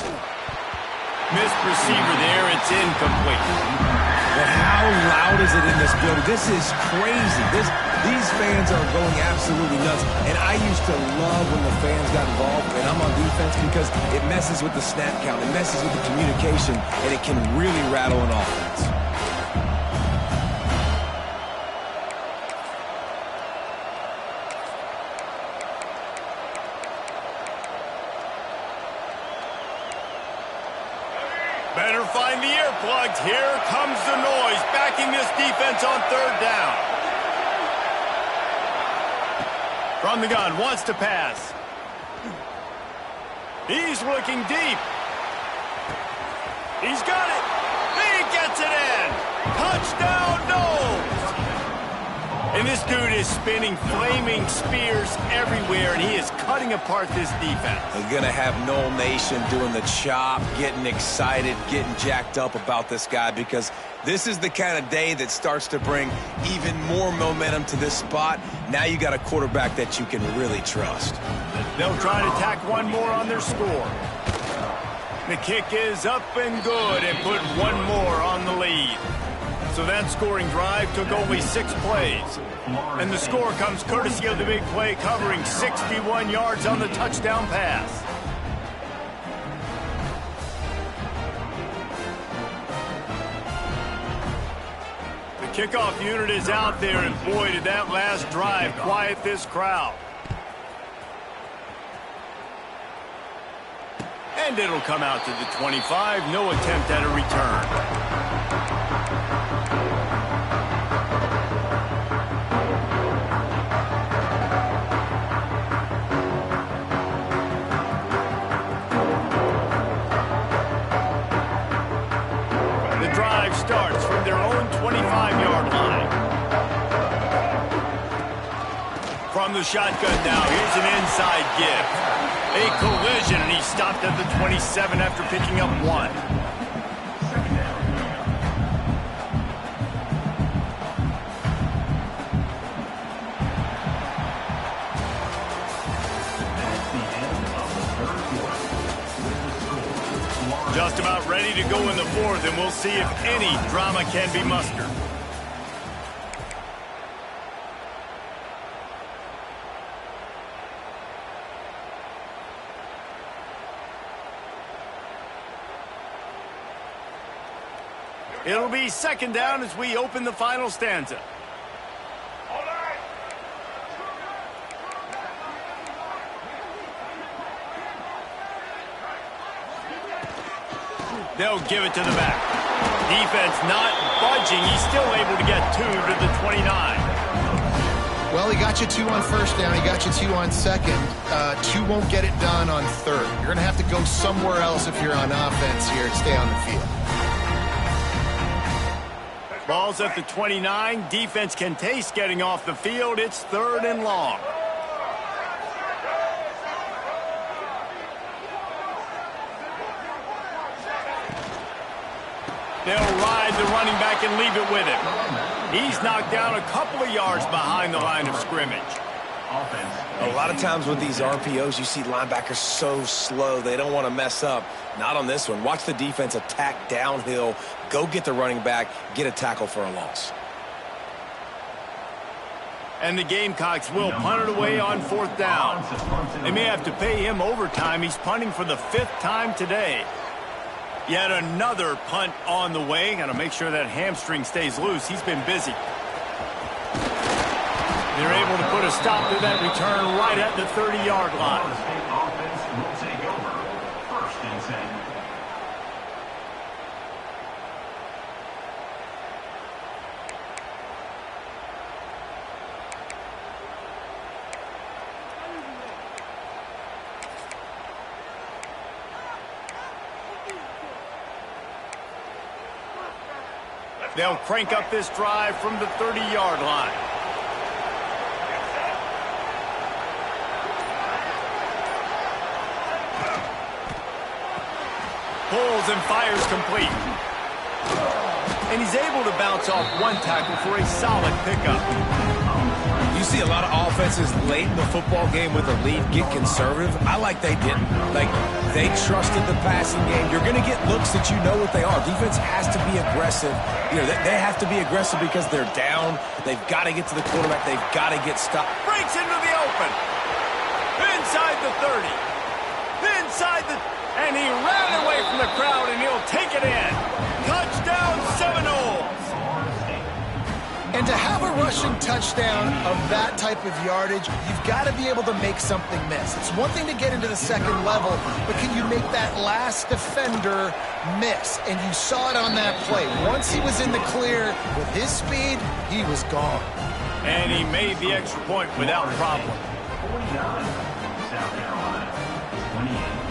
A: Missed receiver there, it's incomplete.
C: But how loud is it in this building? This is crazy. These fans are going absolutely nuts. And I used to love when the fans got involved, and I'm on defense, because it messes with the snap count, it messes with the communication, and it can really rattle an offense.
A: Better find the earplugs. Here comes the noise, backing this defense on 3rd down. From the gun, wants to pass. He's looking deep. He's got it. He gets it in. Touchdown, Knowles. And this dude is spinning flaming spears everywhere, and he is cutting apart this defense.
C: They're going to have Knoll Nation doing the chop, getting excited, getting jacked up about this guy, because this is the kind of day that starts to bring even more momentum to this spot. Now you got a quarterback that you can really trust.
A: They'll try to tack one more on their score. The kick is up and good, and put one more on the lead. So that scoring drive took only 6 plays. And the score comes courtesy of the big play, covering 61 yards on the touchdown pass. The kickoff unit is out there, and boy, did that last drive quiet this crowd. And it'll come out to the 25. No attempt at a return. Starts from their own 25-yard line. From the shotgun now, here's an inside give. A collision, and he stopped at the 27 after picking up 1. Just about ready to go in the 4th, and we'll see if any drama can be mustered. It'll be 2nd down as we open the final stanza. They'll give it to the back. Defense not budging. He's still able to get 2 to the 29.
B: Well, he got you 2 on 1st down. He got you 2 on 2nd. 2 won't get it done on 3rd. You're going to have to go somewhere else if you're on offense here to stay on the field.
A: Ball's at the 29. Defense can taste getting off the field. It's 3rd and long. They'll ride the running back and leave it with him. He's knocked down a couple of yards behind the line of scrimmage.
C: A lot of times with these RPOs, you see linebackers so slow, they don't want to mess up. Not on this one. Watch the defense attack downhill, go get the running back, get a tackle for a loss.
A: And the Gamecocks will punt it away on 4th down. They may have to pay him overtime. He's punting for the 5th time today. Yet another punt on the way. Got to make sure that hamstring stays loose. He's been busy. They're able to put a stop to that return right at the 30-yard line.
D: Offense will take over. 1st and 10.
A: They'll crank up this drive from the 30-yard line. Pulls and fires complete. and he's able to bounce off one tackle for a solid pickup.
C: You see a lot of offenses late in the football game with a lead get conservative. I like they didn't. Like, they trusted the passing game. You're going to get looks that you know what they are. Defense has to be aggressive. You know, they have to be aggressive because they're down. They've got to get to the quarterback. They've got to get stopped.
A: Breaks into the open. Inside the 30. Inside the... And he ran away from the crowd, and he'll take it in. Touchdown, Seminoles.
B: And to have a rushing touchdown of that type of yardage, you've got to be able to make something miss. It's one thing to get into the second level, but can you make that last defender miss? And you saw it on that play. Once he was in the clear with his speed, he was gone.
A: And he made the extra point without problem.
D: 49, South Carolina, 28.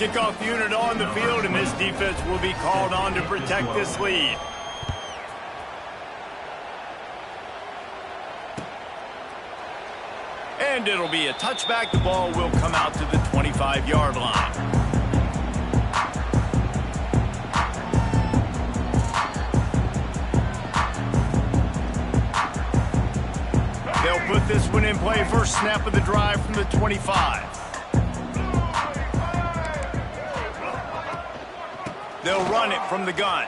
A: Kickoff unit on the field, and this defense will be called on to protect this lead. And it'll be a touchback. The ball will come out to the 25-yard line. They'll put this one in play. First snap of the drive from the 25. They'll run it from the gun.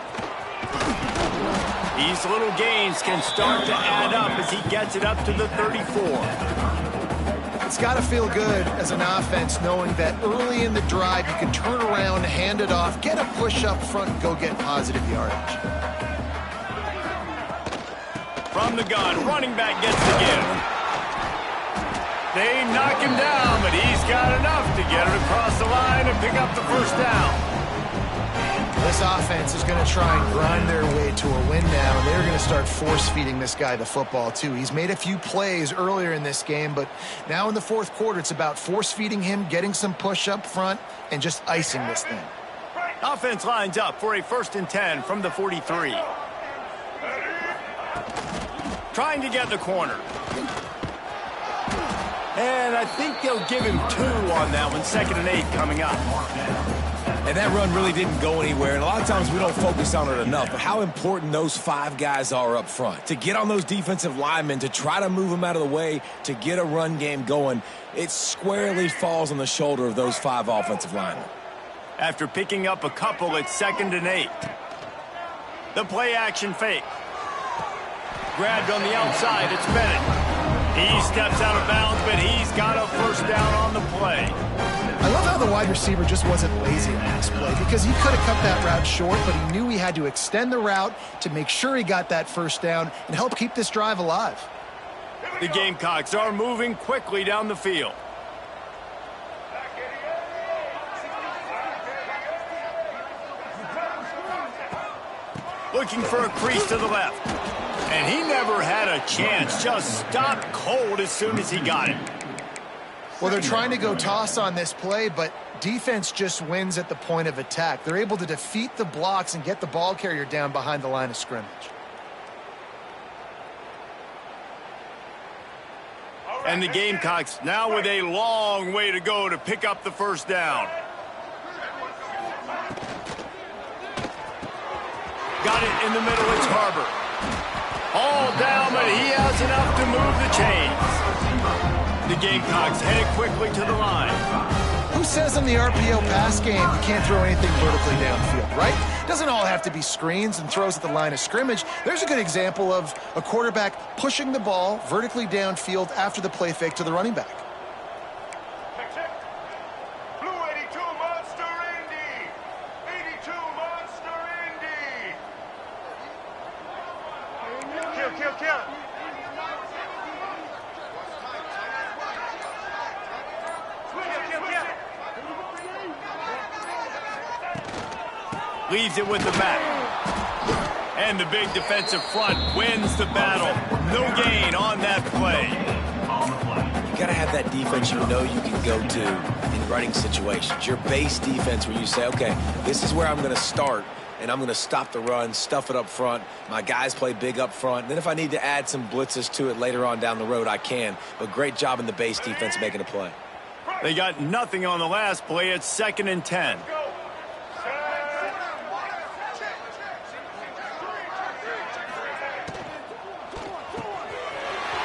A: These little gains can start to add up as he gets it up to the 34.
B: It's got to feel good as an offense knowing that early in the drive you can turn around, hand it off, get a push up front, and go get positive yardage.
A: From the gun, running back gets the give. They knock him down, but he's got enough to get it across the line and pick up the first down.
B: This offense is going to try and grind their way to a win now, and they're going to start force-feeding this guy the football, too. He's made a few plays earlier in this game, but now in the fourth quarter, it's about force-feeding him, getting some push up front, and just icing this thing.
A: Offense lines up for a 1st and 10 from the 43. Trying to get the corner. And I think they'll give him 2 on that one. 2nd and 8 coming up.
C: And that run really didn't go anywhere, and a lot of times we don't focus on it enough, but how important those 5 guys are up front. To get on those defensive linemen, to try to move them out of the way, to get a run game going, it squarely falls on the shoulder of those 5 offensive linemen.
A: After picking up a couple, it's 2nd and 8. The play action fake. Grabbed on the outside, it's Bennett. He steps out of bounds, but he's got a first down on the play.
B: I love how the wide receiver just wasn't lazy on this play because he could have cut that route short, but he knew he had to extend the route to make sure he got that first down and help keep this drive alive.
A: The Gamecocks are moving quickly down the field. Looking for a crease to the left. And he never had a chance, just stopped cold as soon as he got it.
B: Well, they're trying to go toss on this play, but defense just wins at the point of attack. They're able to defeat the blocks and get the ball carrier down behind the line of scrimmage.
A: And the Gamecocks now with a long way to go to pick up the first down. Got it in the middle, it's Harbor. All down, but he has enough to move the chains. The Gamecocks headed quickly to the line.
B: Who says in the RPO pass game you can't throw anything vertically downfield, right? Doesn't all have to be screens and throws at the line of scrimmage. There's a good example of a quarterback pushing the ball vertically downfield after the play fake to the running back.
E: Blue 82 Monster Indy! 82 Monster Indy! Kill!
A: Leaves it with the back. And the big defensive front wins the battle. No gain on that play.
C: You got to have that defense you know you can go to in running situations. Your base defense where you say, okay, this is where I'm going to start. and I'm going to stop the run, stuff it up front. My guys play big up front. Then if I need to add some blitzes to it later on down the road, I can. But great job in the base defense making a play.
A: They got nothing on the last play. It's 2nd and 10.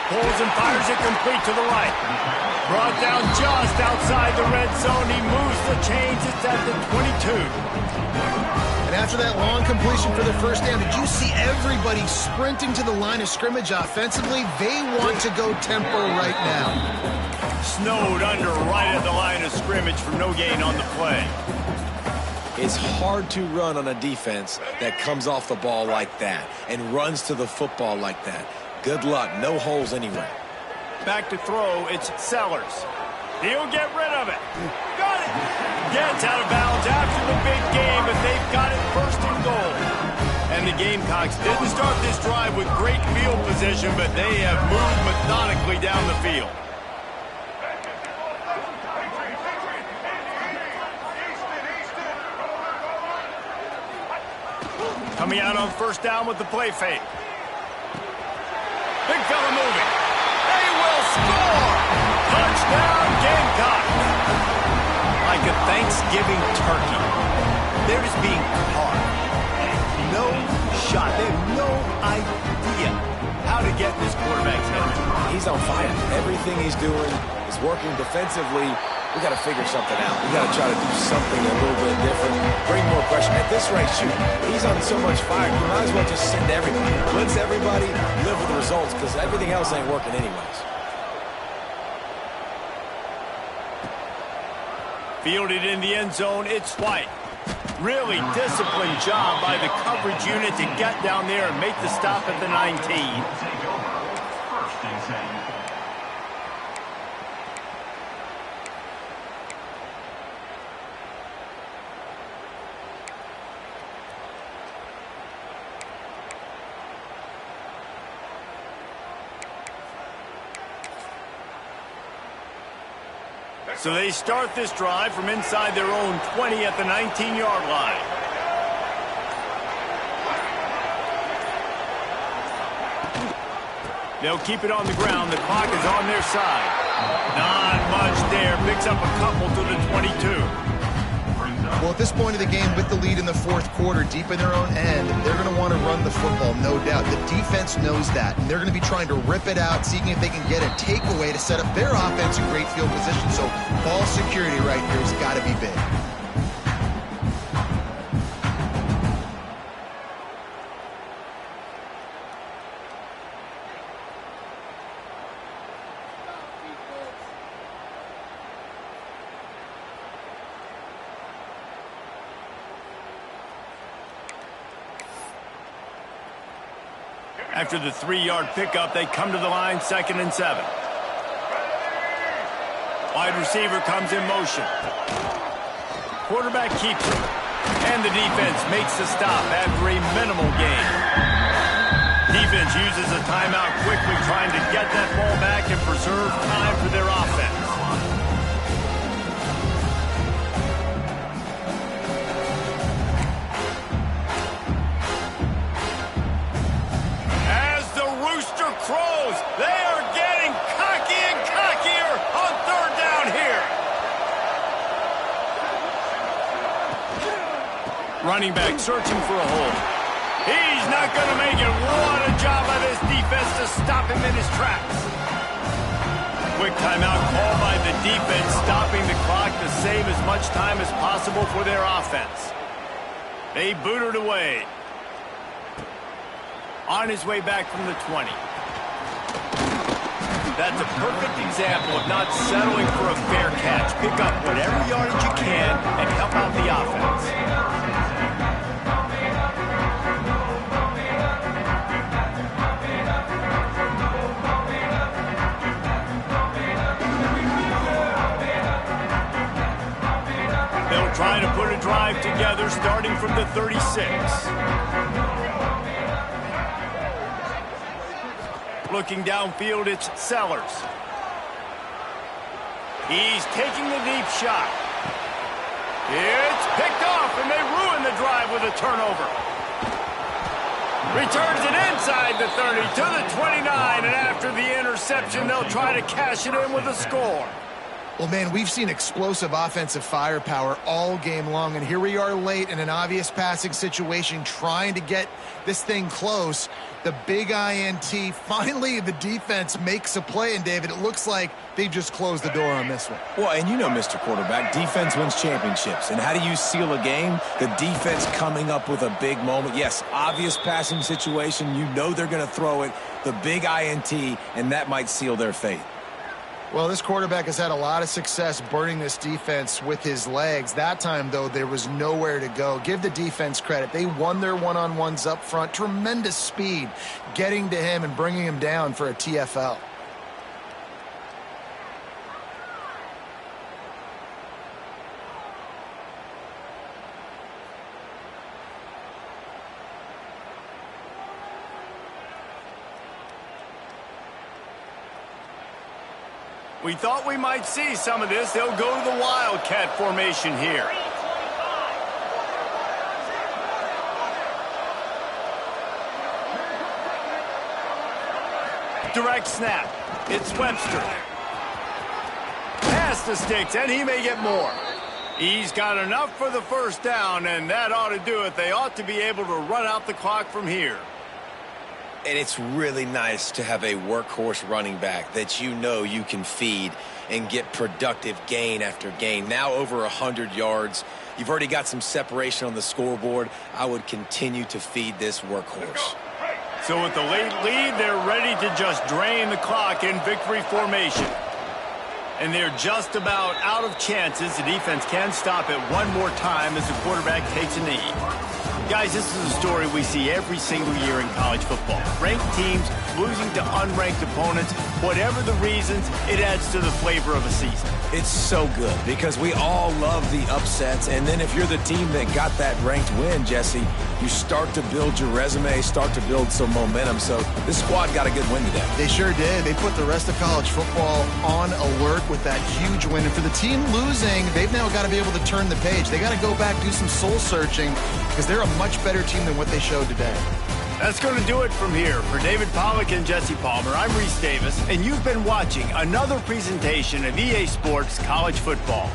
A: Pulls and fires it complete to the right. Brought down just outside the red zone. He moves the chains. It's at the 22.
B: And after that long completion for the first down, did you see everybody sprinting to the line of scrimmage offensively? They want to go tempo right now.
A: Snowed under right at the line of scrimmage for no gain on the play.
C: It's hard to run on a defense that comes off the ball like that and runs to the football like that. Good luck. No holes anyway.
A: Back to throw. It's Sellers. He'll get rid of it. Got it. Gets out of bounds after the big game, but they've got it 1st and goal. And the Gamecocks didn't start this drive with great field position, but they have moved methodically down the field. Coming out on 1st down with the play fake. Big fella moving. They will score! Touchdown, Gamecocks! Like a Thanksgiving turkey. They're just being carved. No shot. They have no idea how to get this quarterback's head.
C: He's on fire. Everything he's doing is working defensively. We got to figure something out. We got to try to do something a little bit different. Bring more pressure. At this rate, shoot, he's on so much fire. You might as well just send everybody. Blitz everybody, live with the results, because everything else ain't working anyways.
A: Fielded in the end zone, it's White. Really disciplined job by the coverage unit to get down there and make the stop at the 19.
D: Take over. 1st and 10.
A: So they start this drive from inside their own 20 at the 19-yard line. They'll keep it on the ground. The clock is on their side. Not much there. Picks up a couple to the 22.
B: Well, at this point of the game, with the lead in the 4th quarter, deep in their own end, they're going to want to run the football, no doubt. The defense knows that, and they're going to be trying to rip it out, seeing if they can get a takeaway to set up their offense in great field position. So ball security right here has got to be big.
A: After the 3-yard pickup, they come to the line, 2nd and 7. Wide receiver comes in motion. Quarterback keeps it. And the defense makes the stop after a minimal gain. Defense uses a timeout quickly, trying to get that ball back and preserve time for their offense. Crows, they are getting cocky and cockier on 3rd down here. Running back searching for a hole. He's not going to make it. What a job by this defense to stop him in his tracks. Quick timeout called by the defense, stopping the clock to save as much time as possible for their offense. They booted away. On his way back from the 20. That's a perfect example of not settling for a fair catch. Pick up whatever yardage you can and help out the offense. They'll try to put a drive together starting from the 36. Looking downfield, it's Sellers. He's taking the deep shot. It's picked off, and they ruin the drive with with a turnover. Returns it inside the 30 to the 29, and after the interception, they'll try to cash it in with a score.
B: Well, man, we've seen explosive offensive firepower all game long, and here we are late in an obvious passing situation trying to get this thing close. The big INT, finally the defense makes a play, and David, it looks like they've just closed the door on this one.
C: Well, and you know, Mr. Quarterback, defense wins championships. And how do you seal a game? The defense coming up with a big moment. Yes, obvious passing situation. You know they're going to throw it. The big INT, and that might seal their fate.
B: Well, this quarterback has had a lot of success burning this defense with his legs. That time, though, there was nowhere to go. Give the defense credit. They won their one-on-ones up front. Tremendous speed getting to him and bringing him down for a TFL.
A: We thought we might see some of this. They'll go to the Wildcat formation here. Direct snap. It's Webster. Pass the sticks, and he may get more. He's got enough for the first down, and that ought to do it. They ought to be able to run out the clock from here.
C: And it's really nice to have a workhorse running back that you know you can feed and get productive gain after gain. Now over 100 yards. You've already got some separation on the scoreboard. I would continue to feed this workhorse.
A: So with the late lead, they're ready to just drain the clock in victory formation. And they're just about out of chances. The defense can stop it one more time as the quarterback takes a knee. Guys, this is a story we see every single year in college football. Ranked teams losing to unranked opponents. Whatever the reasons, it adds to the flavor of a season.
C: It's so good because we all love the upsets. And then if you're the team that got that ranked win, Jesse, you start to build your resume, start to build some momentum. So this squad got a good win today.
B: They sure did. They put the rest of college football on alert with that huge win. And for the team losing, they've now got to be able to turn the page. They got to go back, do some soul searching, because they're a much better team than what they showed today.
A: That's going to do it from here. For David Pollack and Jesse Palmer, I'm Reese Davis, and you've been watching another presentation of EA Sports College Football.